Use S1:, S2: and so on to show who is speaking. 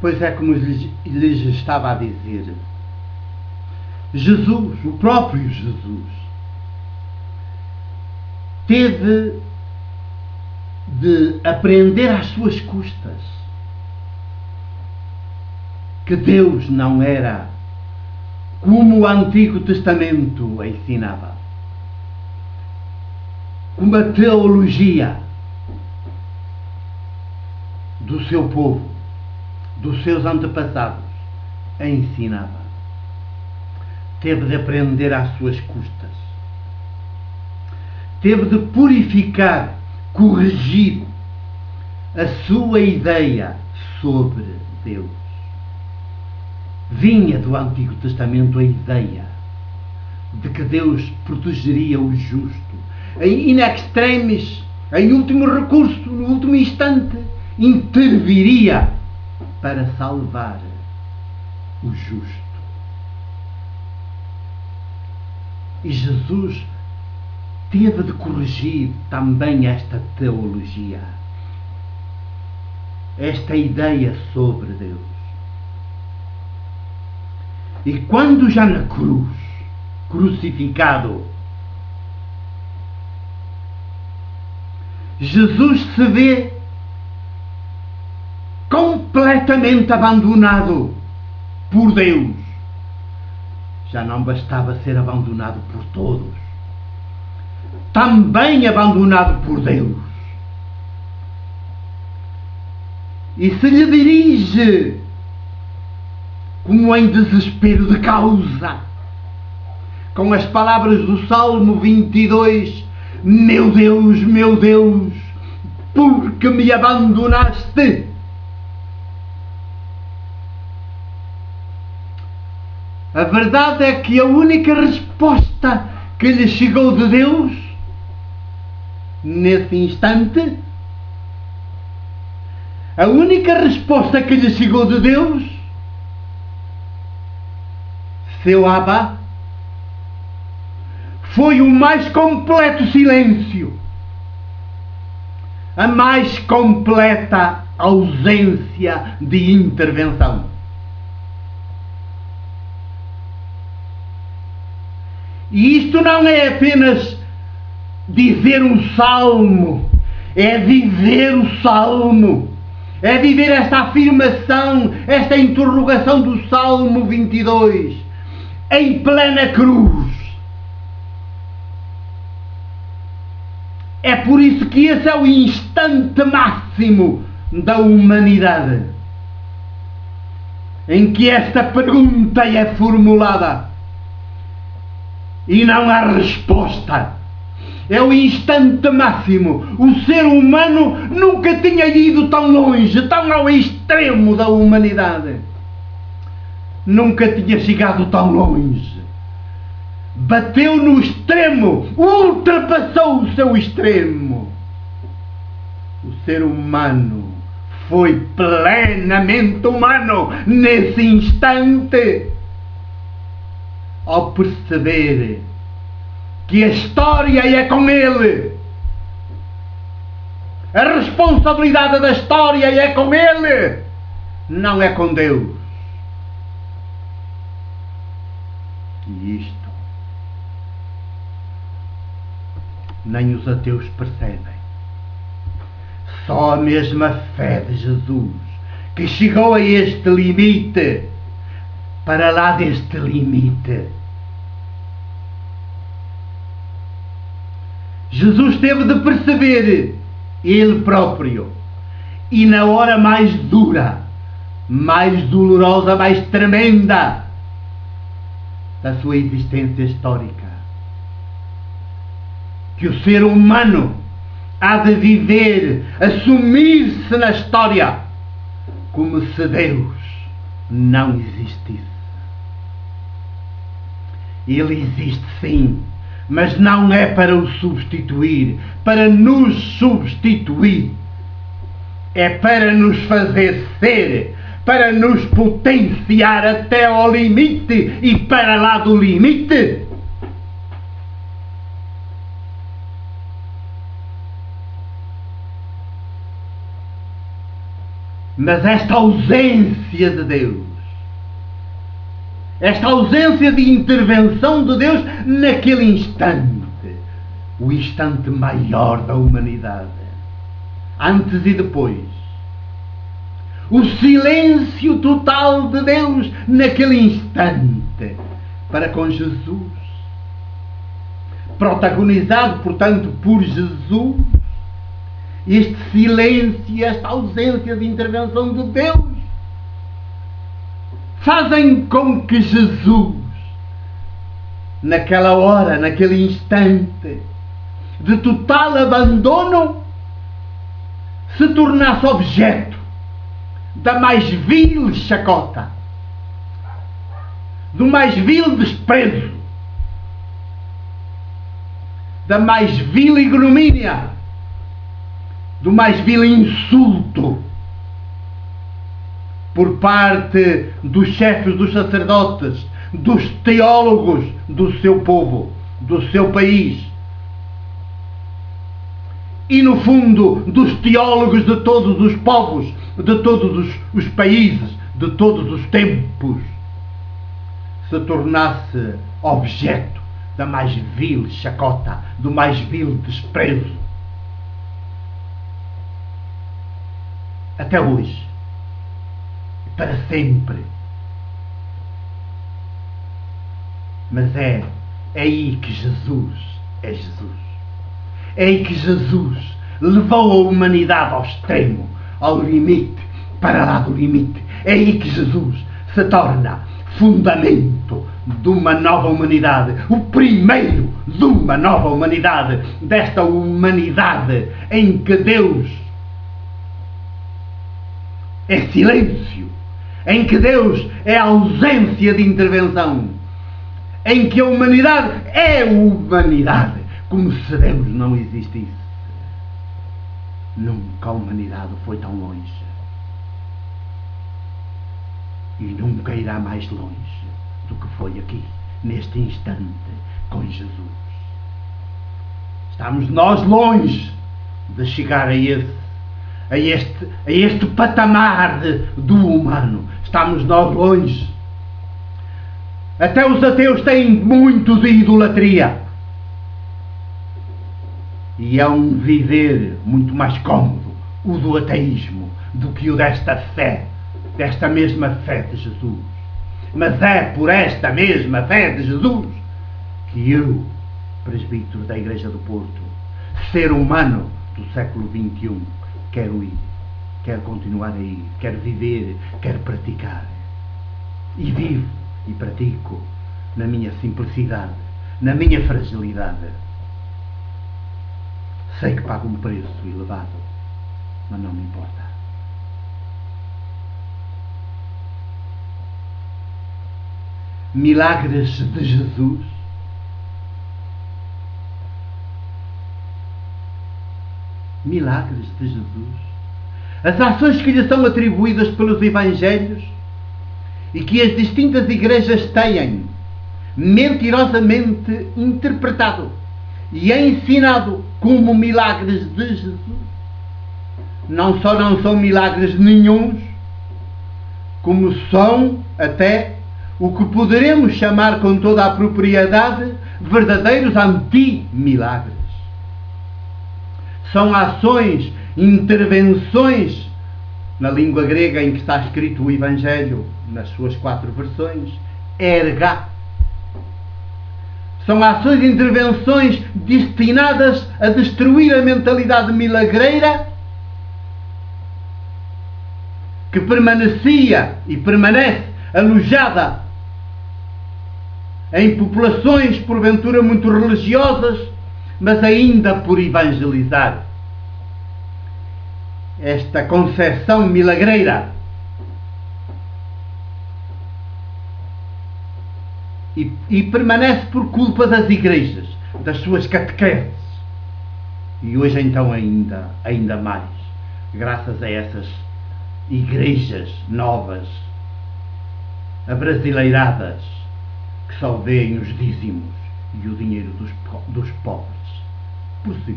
S1: Pois é, como lhes estava a dizer, Jesus, o próprio Jesus, teve de aprender às suas custas que Deus não era como o Antigo Testamento ensinava, como a teologia do seu povo, dos seus antepassados, ensinava. Teve de aprender às suas custas. Teve de purificar, corrigir a sua ideia sobre Deus. Vinha do Antigo Testamento a ideia de que Deus protegeria o justo. In extremis, em último recurso, no último instante, interviria para salvar o justo. E Jesus teve de corrigir também esta teologia, esta ideia sobre Deus. E quando já na cruz, crucificado, Jesus se vê completamente abandonado por Deus. Já não bastava ser abandonado por todos, também abandonado por Deus. E se lhe dirige como em desespero de causa, com as palavras do Salmo 22, meu Deus, por que me abandonaste? A verdade é que a única resposta que lhe chegou de Deus, nesse instante, a única resposta que lhe chegou de Deus, seu Abba, foi o mais completo silêncio, a mais completa ausência de intervenção. E isto não é apenas dizer um salmo, é viver o salmo, é viver esta afirmação, esta interrogação do Salmo 22, em plena cruz. É por isso que esse é o instante máximo da humanidade, em que esta pergunta é formulada e não há resposta. É o instante máximo. O ser humano nunca tinha ido tão longe, tão ao extremo da humanidade. Nunca tinha chegado tão longe. Bateu no extremo, ultrapassou o seu extremo. O ser humano foi plenamente humano nesse instante, ao perceber que a história é com ele, a responsabilidade da história é com ele, não é com Deus. E isto nem os ateus percebem. Só a mesma fé de Jesus, que chegou a este limite, para lá deste limite. Jesus teve de perceber, ele próprio, e na hora mais dura, mais dolorosa, mais tremenda da sua existência histórica, que o ser humano há de viver, assumir-se na história como se Deus não existisse. Ele existe sim, mas não é para o substituir, para nos substituir. É para nos fazer ser, para nos potenciar até ao limite e para lá do limite. Mas esta ausência de Deus, esta ausência de intervenção de Deus naquele instante, o instante maior da humanidade, antes e depois, o silêncio total de Deus naquele instante para com Jesus, protagonizado, portanto, por Jesus, este silêncio, esta ausência de intervenção de Deus, fazem com que Jesus, naquela hora, naquele instante de total abandono, se tornasse objeto da mais vil chacota, do mais vil desprezo, da mais vil ignomínia, do mais vil insulto por parte dos chefes dos sacerdotes, dos teólogos do seu povo, do seu país e, no fundo, dos teólogos de todos os povos, de todos os países, de todos os tempos, se tornasse objeto da mais vil chacota, do mais vil desprezo. Até hoje, para sempre. Mas é aí que Jesus é Jesus. É aí que Jesus levou a humanidade ao extremo, ao limite, para lá do limite. É aí que Jesus se torna fundamento de uma nova humanidade, o primeiro de uma nova humanidade, desta humanidade em que Deus é silêncio, em que Deus é ausência de intervenção, em que a humanidade é humanidade, como se Deus não existisse. Nunca a humanidade foi tão longe e nunca irá mais longe do que foi aqui, neste instante, com Jesus. Estamos nós longe de chegar a este patamar do humano. Estamos nós longe. Até os ateus têm muito de idolatria. E é um viver muito mais cômodo o do ateísmo do que o desta fé, desta mesma fé de Jesus. Mas é por esta mesma fé de Jesus que eu, presbítero da Igreja do Porto, ser humano do século XXI, quero ir, quero continuar a ir, quero viver, quero praticar. E vivo e pratico na minha simplicidade, na minha fragilidade. Sei que pago um preço elevado, mas não me importa. Milagres de Jesus. Milagres de Jesus. As ações que lhe são atribuídas pelos Evangelhos e que as distintas igrejas têm mentirosamente interpretado e ensinado como milagres de Jesus, não só não são milagres nenhuns, como são até o que poderemos chamar com toda a propriedade verdadeiros anti-milagres. São ações, intervenções, na língua grega em que está escrito o Evangelho, nas suas 4 versões, erga. São ações e intervenções destinadas a destruir a mentalidade milagreira que permanecia e permanece alojada em populações porventura muito religiosas, mas ainda por evangelizar. Esta concepção milagreira e permanece por culpa das igrejas, das suas catequeses. E hoje então ainda mais, graças a essas igrejas novas, abrasileiradas, que só veem os dízimos e o dinheiro dos pobres. Prosseguir.